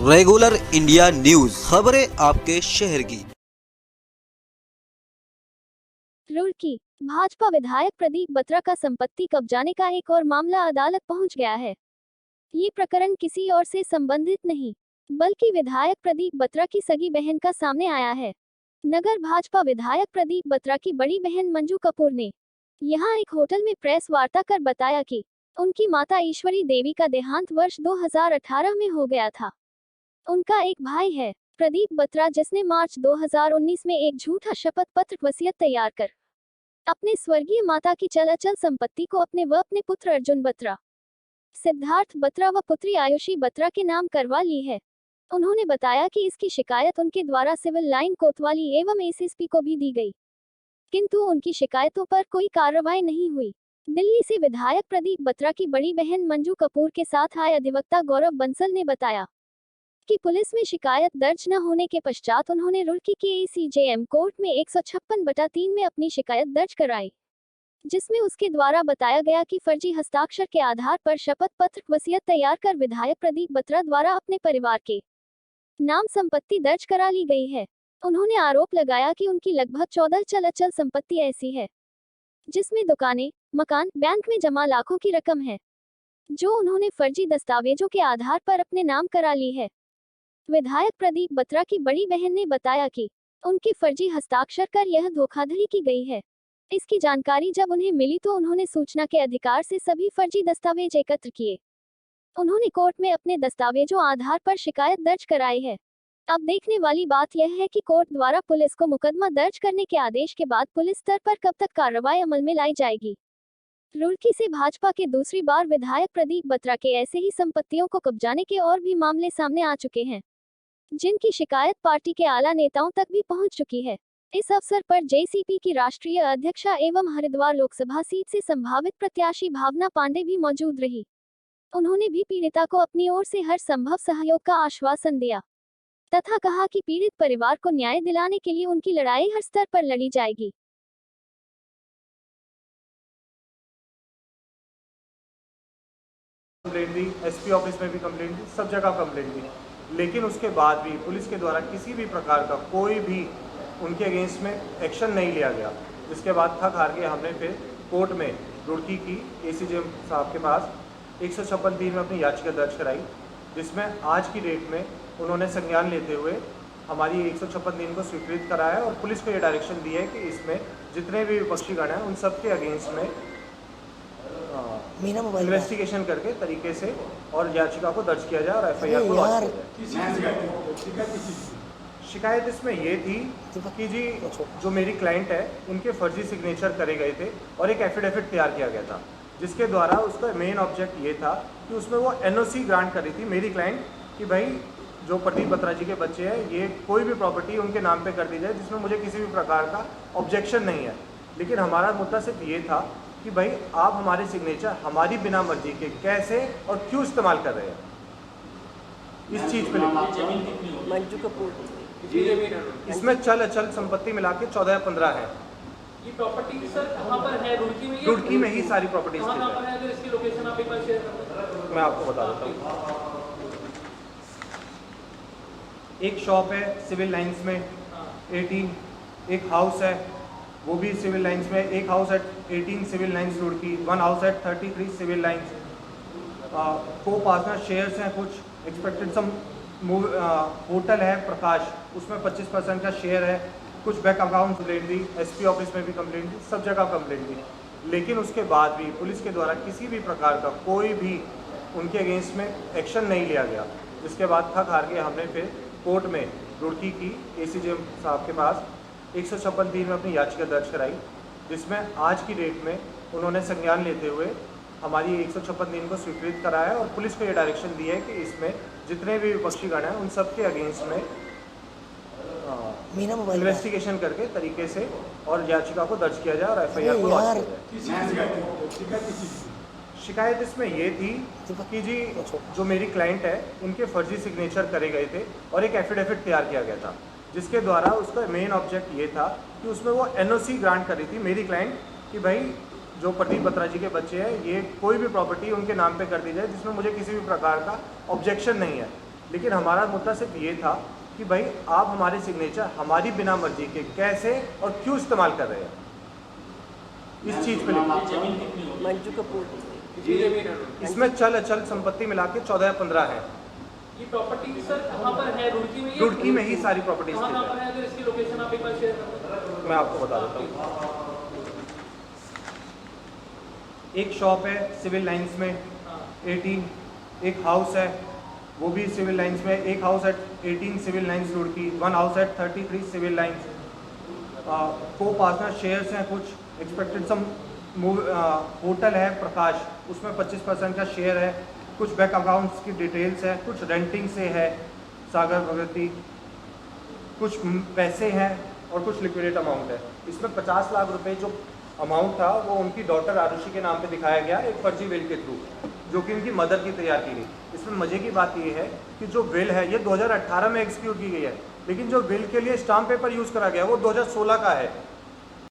Regular India news, खबरें आपके शहर की। रुड़की भाजपा विधायक प्रदीप बत्रा का संपत्ति कब्जाने का एक और मामला अदालत पहुंच गया है। ये प्रकरण किसी और से संबंधित नहीं, बल्कि विधायक प्रदीप बत्रा की सगी बहन का सामने आया है। नगर भाजपा विधायक प्रदीप बत्रा की बड़ी बहन मंजू कपूर ने यहां एक होटल में प्रेस वार्ता कर बताया कि उनकी माता ईश्वरी देवी का देहांत वर्ष 2018 में हो गया था। उनका एक भाई है प्रदीप बत्रा, जिसने मार्च 2019 में एक झूठा शपथ पत्र वसीयत तैयार कर अपने स्वर्गीय माता की चल अचल संपत्ति को अपने पुत्र अर्जुन बत्रा, सिद्धार्थ बत्रा व पुत्री आयुषी बत्रा के नाम करवा ली है। उन्होंने बताया कि इसकी शिकायत उनके द्वारा सिविल लाइन कोतवाली एवं एसएसपी को भी दी गई, किंतु उनकी शिकायतों पर कोई कार्रवाई नहीं हुई। दिल्ली से विधायक प्रदीप बत्रा की बड़ी बहन मंजू कपूर के साथ आए अधिवक्ता गौरव बंसल ने बताया कि पुलिस में शिकायत दर्ज न होने के पश्चात उन्होंने रुड़की के एसीजेएम कोर्ट में 156/3 में अपनी शिकायत दर्ज कराई, जिसमें उसके द्वारा बताया गया कि फर्जी हस्ताक्षर के आधार पर शपथ पत्र वसीयत तैयार कर विधायक प्रदीप बत्रा द्वारा अपने परिवार के नाम संपत्ति दर्ज करा ली गई है। उन्होंने आरोप लगाया कि उनकी लगभग 14 चल अचल संपत्ति ऐसी है जिसमें दुकानें, मकान, बैंक में जमा लाखों की रकम है, जो उन्होंने फर्जी दस्तावेजों के आधार पर अपने नाम करा ली है। विधायक प्रदीप बत्रा की बड़ी बहन ने बताया कि उनके फर्जी हस्ताक्षर कर यह धोखाधड़ी की गई है। इसकी जानकारी जब उन्हें मिली तो उन्होंने सूचना के अधिकार से सभी फर्जी दस्तावेज एकत्र किए। उन्होंने कोर्ट में अपने दस्तावेजों आधार पर शिकायत दर्ज कराई है। अब देखने वाली बात यह है कि कोर्ट द्वारा पुलिस को मुकदमा दर्ज करने के आदेश के बाद पुलिस स्तर पर कब तक कार्रवाई अमल में लाई जाएगी। रुड़की से भाजपा के दूसरी बार विधायक प्रदीप बत्रा के ऐसे ही संपत्तियों को कब्जाने के और भी मामले सामने आ चुके हैं, जिनकी शिकायत पार्टी के आला नेताओं तक भी पहुंच चुकी है। इस अवसर पर जेसीपी की राष्ट्रीय अध्यक्षा एवं हरिद्वार लोकसभा सीट से संभावित प्रत्याशी भावना पांडे भी मौजूद रही। उन्होंने भी पीड़िता को अपनी ओर से हर संभव सहयोग का आश्वासन दिया तथा कहा कि पीड़ित परिवार को न्याय दिलाने के लिए उनकी लड़ाई हर स्तर पर लड़ी जाएगी। कंप्लेंट दी, एसपी ऑफिस में भी कंप्लेंट दी, सब जगह कंप्लेंट दी, लेकिन उसके बाद भी पुलिस के द्वारा किसी भी प्रकार का कोई भी उनके अगेंस्ट में एक्शन नहीं लिया गया। जिसके बाद थक हार के हमने फिर कोर्ट में रुड़की की एसीजेएम साहब के पास 156(3) में अपनी याचिका दर्ज कराई, जिसमें आज की डेट में उन्होंने संज्ञान लेते हुए हमारी 156(3) को स्वीकृत कराया और पुलिस को ये डायरेक्शन दी है कि इसमें जितने भी विपक्षीगण हैं उन सब के अगेंस्ट में इन्वेस्टिगेशन करके तरीके से और याचिका को दर्ज किया जाए और एफआईआर को लॉन्च किया जाए। शिकायत इसमें ये थी कि जी जो मेरी क्लाइंट है उनके फर्जी सिग्नेचर करे गए थे और एक एफिडेविट तैयार किया गया था, जिसके द्वारा उसका मेन ऑब्जेक्ट ये था कि उसमें वो एनओसी ग्रांट करी थी मेरी क्लाइंट कि भाई जो प्रदीप बत्रा जी के बच्चे हैं ये कोई भी प्रॉपर्टी उनके नाम पे कर दी जाए, जिसमें मुझे किसी भी प्रकार का ऑब्जेक्शन नहीं है। लेकिन हमारा मुद्दा सिर्फ ये था कि भाई आप हमारे सिग्नेचर हमारी बिना मर्जी के कैसे और क्यों इस्तेमाल कर रहे हैं, इस चीज़ पे मंजू कपूर इसमें चल अचल संपत्ति मिला के 14-15 है। ये प्रॉपर्टी सर कहाँ पर है? रुड़की में? रुड़की में ही सारी प्रॉपर्टी कहाँ पर है? अगर इसकी लोकेशन आप एक बार शेयर कर दें। मैं आपको बता देता हूँ। एक शॉप है सिविल लाइंस में 18, एक हाउस है वो भी सिविल लाइंस में, एक house at 18 Civil Lines Roorkee, 1 house at 33 Civil Lines. को पार्टनर शेयर्स हैं कुछ, एक्सपेक्टेड सम होटल है प्रकाश, उसमें 25% का शेयर है, कुछ बैंक अकाउंट कंप्लेंट दी, एसपी ऑफिस में भी कंप्लेंट दी, सब जगह कंप्लेंट दी, लेकिन उसके बाद भी पुलिस के द्वारा किसी भी प्रकार का कोई भी उनके अगेंस्ट में एक्शन नहीं लिया गया। जिसके बाद थक हार के हमने फिर कोर्ट में रुड़की की एसीजेएम साहब के पास 156(3) में अपनी याचिका दर्ज कराई, जिसमें आज की डेट में उन्होंने संज्ञान लेते हुए हमारी 156(3) को स्वीकृत कराया और पुलिस को ये डायरेक्शन दी है कि इसमें जितने भी विपक्षीगण हैं उन सब के अगेंस्ट में इन्वेस्टिगेशन करके तरीके से और याचिका को दर्ज किया जाए और एफआईआर को लॉन्च किया जाए। शिकायत इसमें ये थी कि जी जो मेरी क्लाइंट है उनके फर्जी सिग्नेचर करे गए थे और एक एफिडेविट तैयार किया गया था, जिसके द्वारा उसका मेन ऑब्जेक्ट ये था कि उसमें वो एनओसी ग्रांट करी थी मेरी क्लाइंट कि भाई जो प्रदीप बत्रा जी के बच्चे हैं ये कोई भी प्रॉपर्टी उनके नाम पे कर दी जाए, जिसमें मुझे किसी भी प्रकार का ऑब्जेक्शन नहीं है। लेकिन हमारा मुद्दा सिर्फ ये था कि भाई आप हमारे सिग्नेचर हमारी बिना मर्जी के कैसे और क्यों इस्तेमाल कर रहे हैं, इस चीज़ पे लिखो। मंजू कपूर। कितनी जमीन है रुड़की? इसमें चल अचल संपत्ति मिला के 14 या 15 है। ये प्रॉपर्टी सर कहाँ पर है? रुड़की में? रुड़की में ही सारी प्रॉपर्टीज कहाँ पर है? अगर इसकी लोकेशन आप एक बार शेयर कर मैं आपको बता देता हूँ। एक शॉप है सिविल लाइंस में 18, एक हाउस है वो भी सिविल लाइंस में, एक house at 18 Civil Lines Roorkee, 1 house at 33 Civil Lines. को पार्टनर शेयर्स हैं कुछ, एक्सपेक्टेड सम होटल है प्रकाश, उसमें 25% का शेयर है, कुछ बैंक अकाउंट्स की डिटेल्स है, कुछ रेंटिंग से है सागर भगवती, कुछ पैसे हैं और कुछ लिक्विडेट अमाउंट है। इसमें 50 लाख रुपए जो अमाउंट था वो उनकी डॉटर आरुषि के नाम पे दिखाया गया एक फर्जी विल के थ्रू, जो कि उनकी मदर की तैयार की गई। इसमें मजे की बात ये है कि जो विल है ये 2018 में एग्जीक्यूट की गई है, लेकिन जो विल के लिए स्टाम्प पेपर यूज़ करा गया वो 2016 का है।